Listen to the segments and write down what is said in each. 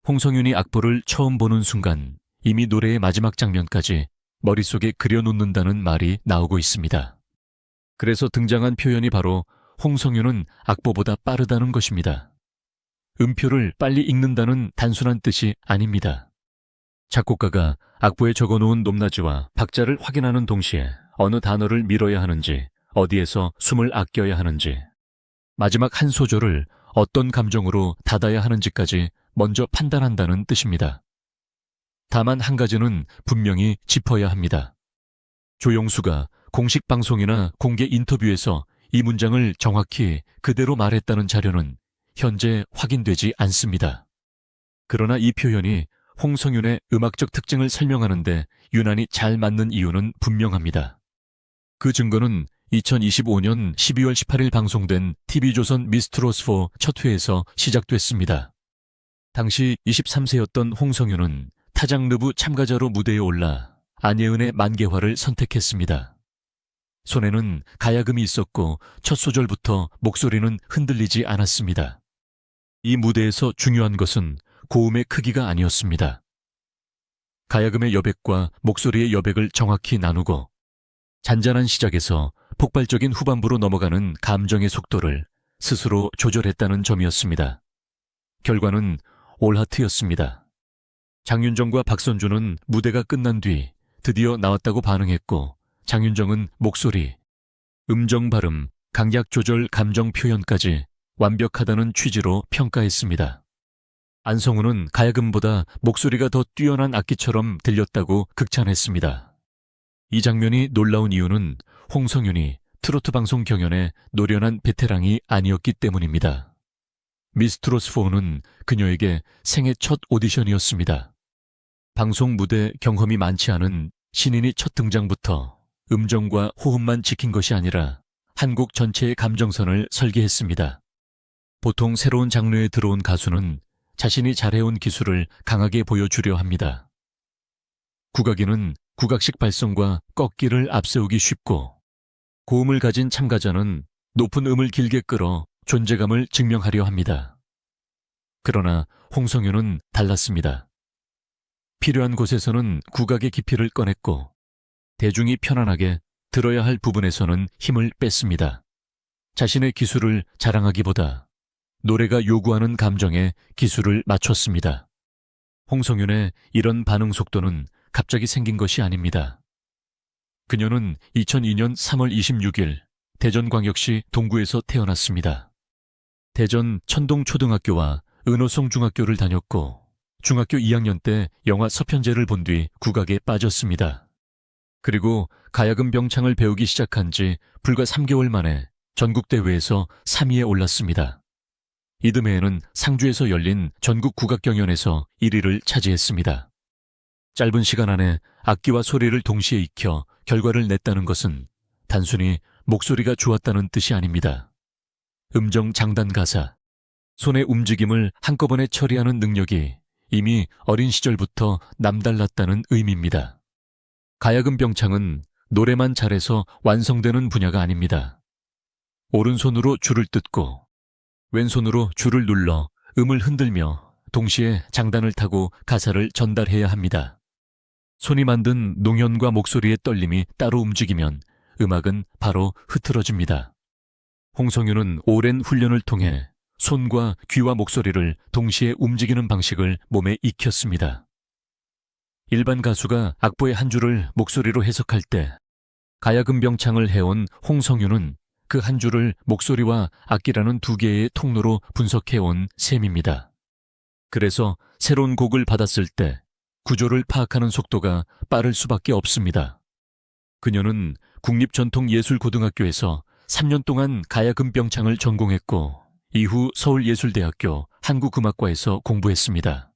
홍성윤이 악보를 처음 보는 순간 이미 노래의 마지막 장면까지 머릿속에 그려놓는다는 말이 나오고 있습니다. 그래서 등장한 표현이 바로 홍성윤은 악보보다 빠르다는 것입니다. 음표를 빨리 읽는다는 단순한 뜻이 아닙니다. 작곡가가 악보에 적어놓은 높낮이와 박자를 확인하는 동시에 어느 단어를 밀어야 하는지, 어디에서 숨을 아껴야 하는지, 마지막 한 소절을 어떤 감정으로 닫아야 하는지까지 먼저 판단한다는 뜻입니다. 다만 한 가지는 분명히 짚어야 합니다. 조영수가 공식 방송이나 공개 인터뷰에서 이 문장을 정확히 그대로 말했다는 자료는 현재 확인되지 않습니다. 그러나 이 표현이 홍성윤의 음악적 특징을 설명하는데 유난히 잘 맞는 이유는 분명합니다. 그 증거는 2025년 12월 18일 방송된 TV조선 미스트롯4 첫 회에서 시작됐습니다. 당시 23세였던 홍성윤은 타장르부 참가자로 무대에 올라 안예은의 만개화를 선택했습니다. 손에는 가야금이 있었고 첫 소절부터 목소리는 흔들리지 않았습니다. 이 무대에서 중요한 것은 고음의 크기가 아니었습니다. 가야금의 여백과 목소리의 여백을 정확히 나누고 잔잔한 시작에서 폭발적인 후반부로 넘어가는 감정의 속도를 스스로 조절했다는 점이었습니다. 결과는 올하트였습니다. 장윤정과 박선주는 무대가 끝난 뒤 드디어 나왔다고 반응했고, 장윤정은 목소리, 음정 발음, 강약 조절 감정 표현까지 완벽하다는 취지로 평가했습니다. 안성우는 가야금보다 목소리가 더 뛰어난 악기처럼 들렸다고 극찬했습니다. 이 장면이 놀라운 이유는 홍성윤이 트로트 방송 경연에 노련한 베테랑이 아니었기 때문입니다. 미스트롯4는 그녀에게 생애 첫 오디션이었습니다. 방송 무대 경험이 많지 않은 신인이 첫 등장부터 음정과 호흡만 지킨 것이 아니라 한국 전체의 감정선을 설계했습니다. 보통 새로운 장르에 들어온 가수는 자신이 잘해온 기술을 강하게 보여주려 합니다. 국악인은 국악식 발성과 꺾기를 앞세우기 쉽고, 고음을 가진 참가자는 높은 음을 길게 끌어 존재감을 증명하려 합니다. 그러나 홍성윤은 달랐습니다. 필요한 곳에서는 국악의 깊이를 꺼냈고, 대중이 편안하게 들어야 할 부분에서는 힘을 뺐습니다. 자신의 기술을 자랑하기보다 노래가 요구하는 감정에 기술을 맞췄습니다. 홍성윤의 이런 반응 속도는 갑자기 생긴 것이 아닙니다. 그녀는 2002년 3월 26일 대전광역시 동구에서 태어났습니다. 대전 천동초등학교와 은호성중학교를 다녔고, 중학교 2학년 때 영화 서편제를 본 뒤 국악에 빠졌습니다. 그리고 가야금 병창을 배우기 시작한 지 불과 3개월 만에 전국대회에서 3위에 올랐습니다. 이듬해에는 상주에서 열린 전국국악경연에서 1위를 차지했습니다. 짧은 시간 안에 악기와 소리를 동시에 익혀 결과를 냈다는 것은 단순히 목소리가 좋았다는 뜻이 아닙니다. 음정 장단 가사, 손의 움직임을 한꺼번에 처리하는 능력이 이미 어린 시절부터 남달랐다는 의미입니다. 가야금 병창은 노래만 잘해서 완성되는 분야가 아닙니다. 오른손으로 줄을 뜯고 왼손으로 줄을 눌러 음을 흔들며 동시에 장단을 타고 가사를 전달해야 합니다. 손이 만든 농현과 목소리의 떨림이 따로 움직이면 음악은 바로 흐트러집니다. 홍성윤은 오랜 훈련을 통해 손과 귀와 목소리를 동시에 움직이는 방식을 몸에 익혔습니다. 일반 가수가 악보의 한 줄을 목소리로 해석할 때 가야금 병창을 해온 홍성윤은 그 한 줄을 목소리와 악기라는 두 개의 통로로 분석해온 셈입니다. 그래서 새로운 곡을 받았을 때 구조를 파악하는 속도가 빠를 수밖에 없습니다. 그녀는 국립전통예술고등학교에서 3년 동안 가야금 병창을 전공했고, 이후 서울예술대학교 한국음악과에서 공부했습니다.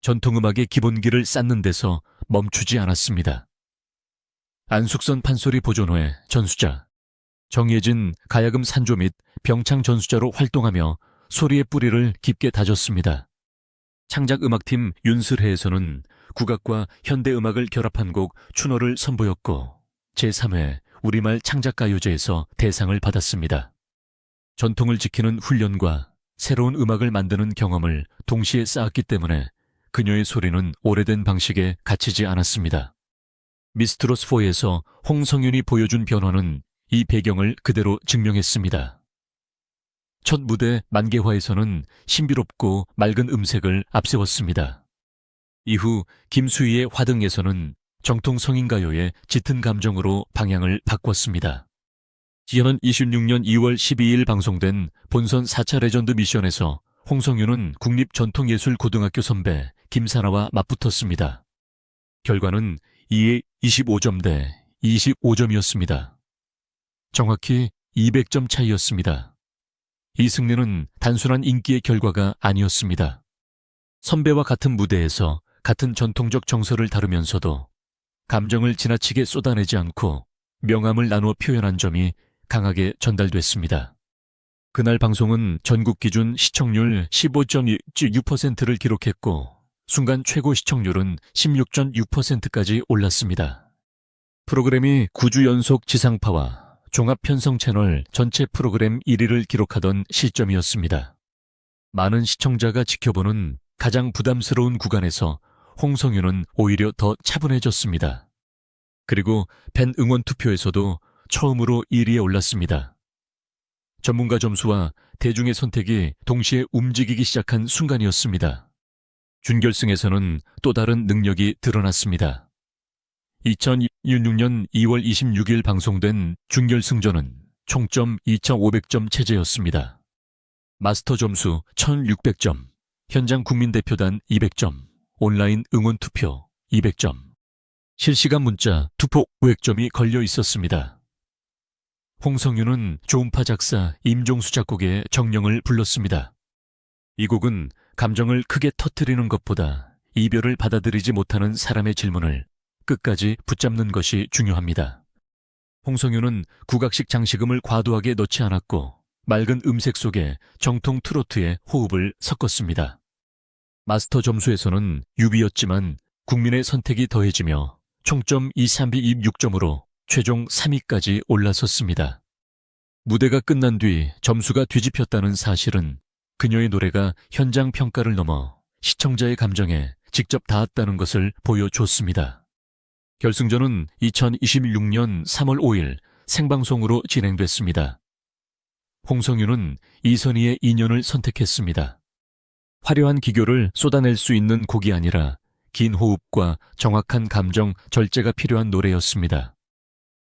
전통음악의 기본기를 쌓는 데서 멈추지 않았습니다. 안숙선 판소리 보존회 전수자, 정예진 가야금 산조 및 병창 전수자로 활동하며 소리의 뿌리를 깊게 다졌습니다. 창작음악팀 윤슬해에서는 국악과 현대음악을 결합한 곡 춘호를 선보였고, 제3회 우리말 창작가요제에서 대상을 받았습니다. 전통을 지키는 훈련과 새로운 음악을 만드는 경험을 동시에 쌓았기 때문에 그녀의 소리는 오래된 방식에 갇히지 않았습니다. 미스트로스4에서 홍성윤이 보여준 변화는 이 배경을 그대로 증명했습니다. 첫 무대 만개화에서는 신비롭고 맑은 음색을 앞세웠습니다. 이후 김수희의 화등에서는 정통 성인가요의 짙은 감정으로 방향을 바꿨습니다. 2026년 2월 12일 방송된 본선 4차 레전드 미션에서 홍성윤은 국립전통예술고등학교 선배 김사나와 맞붙었습니다. 결과는 2에 25점 대 25점이었습니다. 정확히 200점 차이였습니다. 이 승리는 단순한 인기의 결과가 아니었습니다. 선배와 같은 무대에서 같은 전통적 정서를 다루면서도 감정을 지나치게 쏟아내지 않고 명암을 나누어 표현한 점이 강하게 전달됐습니다. 그날 방송은 전국 기준 시청률 15.6%를 기록했고 순간 최고 시청률은 16.6%까지 올랐습니다. 프로그램이 9주 연속 지상파와 종합편성 채널 전체 프로그램 1위를 기록하던 시점이었습니다. 많은 시청자가 지켜보는 가장 부담스러운 구간에서 홍성윤은 오히려 더 차분해졌습니다. 그리고 팬 응원 투표에서도 처음으로 1위에 올랐습니다. 전문가 점수와 대중의 선택이 동시에 움직이기 시작한 순간이었습니다. 준결승에서는 또 다른 능력이 드러났습니다. 2026년 2월 26일 방송된 준결승전은 총점 2,500점 체제였습니다. 마스터 점수 1,600점, 현장 국민대표단 200점, 온라인 응원투표 200점, 실시간 문자 투표 500점이 걸려 있었습니다. 홍성윤은 조음파 작사 임종수 작곡의 정령을 불렀습니다. 이 곡은 감정을 크게 터뜨리는 것보다 이별을 받아들이지 못하는 사람의 질문을 끝까지 붙잡는 것이 중요합니다. 홍성윤은 국악식 장식음을 과도하게 넣지 않았고 맑은 음색 속에 정통 트로트의 호흡을 섞었습니다. 마스터 점수에서는 6위였지만 국민의 선택이 더해지며 총점 2326점으로 최종 3위까지 올라섰습니다. 무대가 끝난 뒤 점수가 뒤집혔다는 사실은 그녀의 노래가 현장 평가를 넘어 시청자의 감정에 직접 닿았다는 것을 보여줬습니다. 결승전은 2026년 3월 5일 생방송으로 진행됐습니다. 홍성윤은 이선희의 인연을 선택했습니다. 화려한 기교를 쏟아낼 수 있는 곡이 아니라 긴 호흡과 정확한 감정 절제가 필요한 노래였습니다.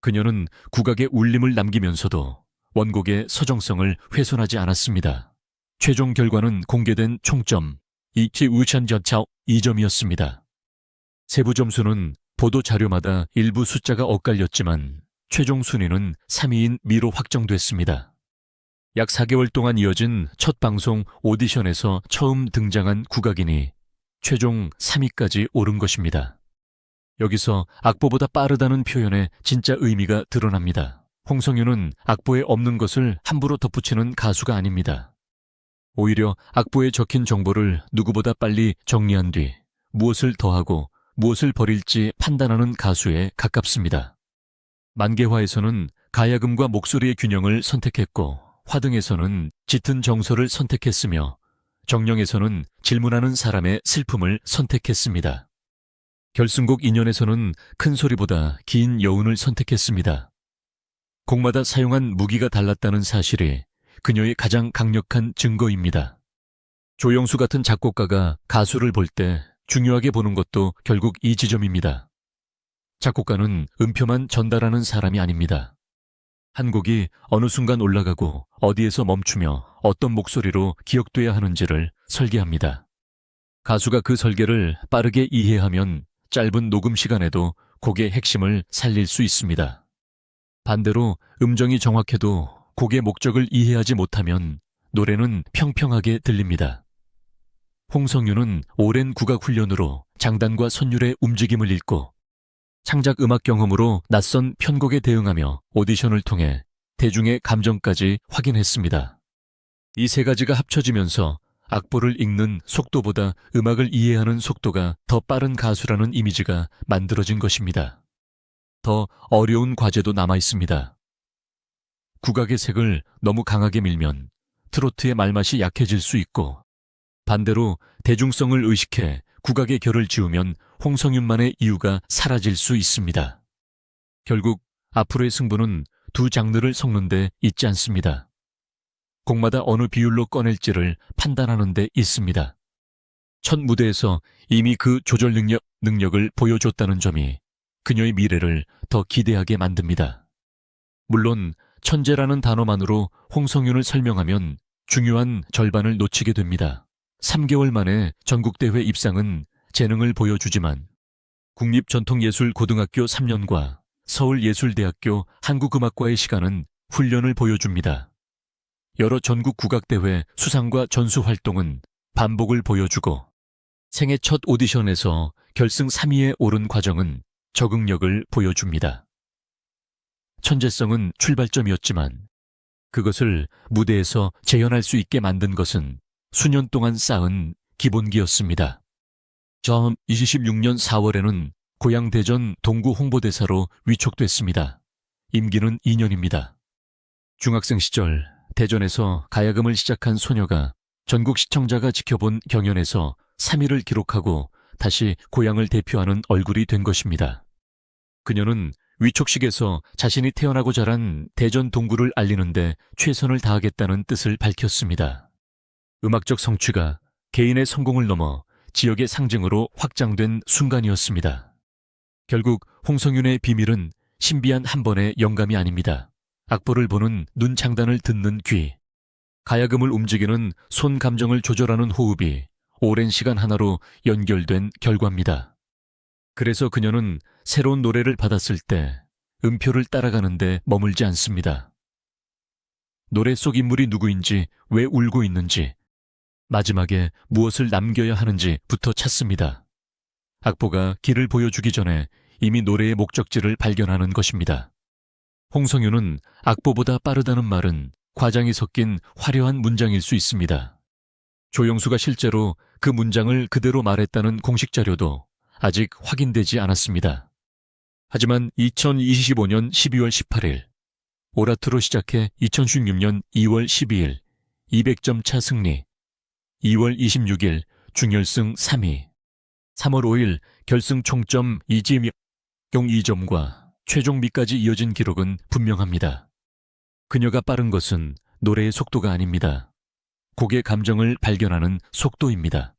그녀는 국악의 울림을 남기면서도 원곡의 서정성을 훼손하지 않았습니다. 최종 결과는 공개된 총점 2점이었습니다. 세부 점수는 보도 자료마다 일부 숫자가 엇갈렸지만 최종 순위는 3위인 미로 확정됐습니다. 약 4개월 동안 이어진 첫 방송 오디션에서 처음 등장한 국악인이 최종 3위까지 오른 것입니다. 여기서 악보보다 빠르다는 표현의 진짜 의미가 드러납니다. 홍성윤은 악보에 없는 것을 함부로 덧붙이는 가수가 아닙니다. 오히려 악보에 적힌 정보를 누구보다 빨리 정리한 뒤 무엇을 더하고 무엇을 버릴지 판단하는 가수에 가깝습니다. 만개화에서는 가야금과 목소리의 균형을 선택했고 화등에서는 짙은 정서를 선택했으며 정령에서는 질문하는 사람의 슬픔을 선택했습니다. 결승곡 인연에서는 큰 소리보다 긴 여운을 선택했습니다. 곡마다 사용한 무기가 달랐다는 사실이 그녀의 가장 강력한 증거입니다. 조영수 같은 작곡가가 가수를 볼 때 중요하게 보는 것도 결국 이 지점입니다. 작곡가는 음표만 전달하는 사람이 아닙니다. 한 곡이 어느 순간 올라가고 어디에서 멈추며 어떤 목소리로 기억돼야 하는지를 설계합니다. 가수가 그 설계를 빠르게 이해하면 짧은 녹음 시간에도 곡의 핵심을 살릴 수 있습니다. 반대로 음정이 정확해도 곡의 목적을 이해하지 못하면 노래는 평평하게 들립니다. 홍성윤은 오랜 국악 훈련으로 장단과 선율의 움직임을 읽고 창작 음악 경험으로 낯선 편곡에 대응하며 오디션을 통해 대중의 감정까지 확인했습니다. 이 세 가지가 합쳐지면서 악보를 읽는 속도보다 음악을 이해하는 속도가 더 빠른 가수라는 이미지가 만들어진 것입니다. 더 어려운 과제도 남아 있습니다. 국악의 색을 너무 강하게 밀면 트로트의 말맛이 약해질 수 있고, 반대로 대중성을 의식해 국악의 결을 지으면 홍성윤만의 이유가 사라질 수 있습니다. 결국 앞으로의 승부는 두 장르를 섞는 데 있지 않습니다. 곡마다 어느 비율로 꺼낼지를 판단하는 데 있습니다. 첫 무대에서 이미 그 조절 능력을 보여줬다는 점이 그녀의 미래를 더 기대하게 만듭니다. 물론 천재라는 단어만으로 홍성윤을 설명하면 중요한 절반을 놓치게 됩니다. 3개월 만에 전국대회 입상은 재능을 보여주지만 국립전통예술고등학교 3년과 서울예술대학교 한국음악과의 시간은 훈련을 보여줍니다. 여러 전국 국악대회 수상과 전수 활동은 반복을 보여주고 생애 첫 오디션에서 결승 3위에 오른 과정은 적응력을 보여줍니다. 천재성은 출발점이었지만 그것을 무대에서 재현할 수 있게 만든 것은 수년 동안 쌓은 기본기였습니다. 2026년 4월에는 고향 대전 동구 홍보대사로 위촉됐습니다. 임기는 2년입니다. 중학생 시절 대전에서 가야금을 시작한 소녀가 전국 시청자가 지켜본 경연에서 3위를 기록하고 다시 고향을 대표하는 얼굴이 된 것입니다. 그녀는 위촉식에서 자신이 태어나고 자란 대전 동구를 알리는데 최선을 다하겠다는 뜻을 밝혔습니다. 음악적 성취가 개인의 성공을 넘어 지역의 상징으로 확장된 순간이었습니다. 결국 홍성윤의 비밀은 신비한 한 번의 영감이 아닙니다. 악보를 보는 눈 장단을 듣는 귀, 가야금을 움직이는 손 감정을 조절하는 호흡이 오랜 시간 하나로 연결된 결과입니다. 그래서 그녀는 새로운 노래를 받았을 때 음표를 따라가는데 머물지 않습니다. 노래 속 인물이 누구인지, 왜 울고 있는지, 마지막에 무엇을 남겨야 하는지부터 찾습니다. 악보가 길을 보여주기 전에 이미 노래의 목적지를 발견하는 것입니다. 홍성윤은 악보보다 빠르다는 말은 과장이 섞인 화려한 문장일 수 있습니다. 조영수가 실제로 그 문장을 그대로 말했다는 공식 자료도 아직 확인되지 않았습니다. 하지만 2025년 12월 18일, 오라트로 시작해 2016년 2월 12일 200점 차 승리, 2월 26일 중결승 3위, 3월 5일 결승 총점 2점과 최종미까지 이어진 기록은 분명합니다. 그녀가 빠른 것은 노래의 속도가 아닙니다. 곡의 감정을 발견하는 속도입니다.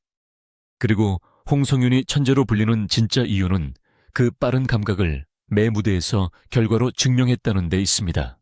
그리고 홍성윤이 천재로 불리는 진짜 이유는 그 빠른 감각을 매 무대에서 결과로 증명했다는 데 있습니다.